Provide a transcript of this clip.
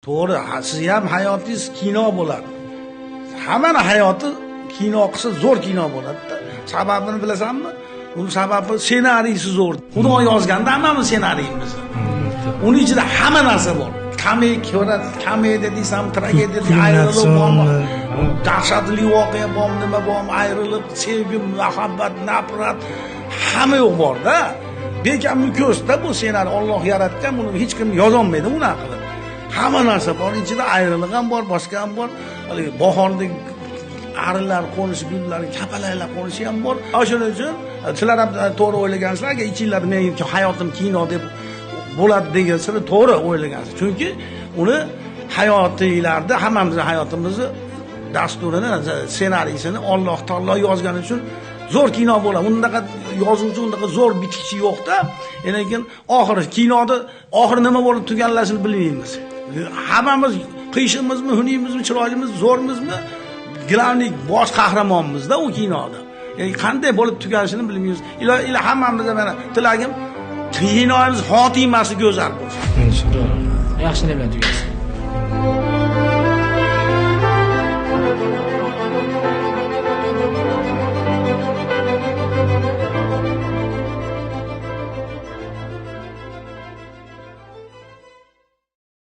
To'g'ri, siz ham hayotingiz kino bo'ladi. Hammani hayoti kino qilsa zo'r kino bo'ladi-da. Sababini bilasanmi? Uning sababi ssenariysi zo'r. Xudo yozganda hammamiz ssenariyimiz. Uning ichida hamma narsa bor. Komediya desam, tragediya, ayriliq bormi? Dahshatli voqea bormi, nima bormi? Ayriliq, sevgi, muhabbat, nafrat, hamma yo'q bor-da. Bekamni ko'zda bu ssenariy Alloh yaratgan, buni hech kim yozolmaydi unaqa qilib. Hamma narsa bor, ichida ayriliq ham bor, boshqa ham bor. Haligi bahordek arilar qo'nishi, gullar, kapalaklar qo'nishi ham bor. Shuning uchun sizlar ham to'g'ri o'ylagansizlar, agar ichinglarda men hayotim kino deb bo'ladi degansizlar, to'g'ri o'ylagansiz. Chunki uni hayotinglarda hammamizning hayotimizni dasturini, ssenariysini Alloh taolo yozgani uchun zo'r kino bo'ladi. Undaqa yozuvchi, undaqa zo'r bitikchi yo'q-da. Lekin oxiri kinoda oxiri nima bo'lib tuganlashini bilmaymiz. Hammamiz qiyshimizmi, hunimizmi, chiroylimiz, zo'rmizmi, gilamlik bosh qahramonimizda u kinoda. Qanday bo'lib tuganishini bilmaymiz. Ilohi hammamizga mana tilagim kinomiz xotimasi go'zal bo'lsin. Inshaalloh. Yaxshi nima tugasin.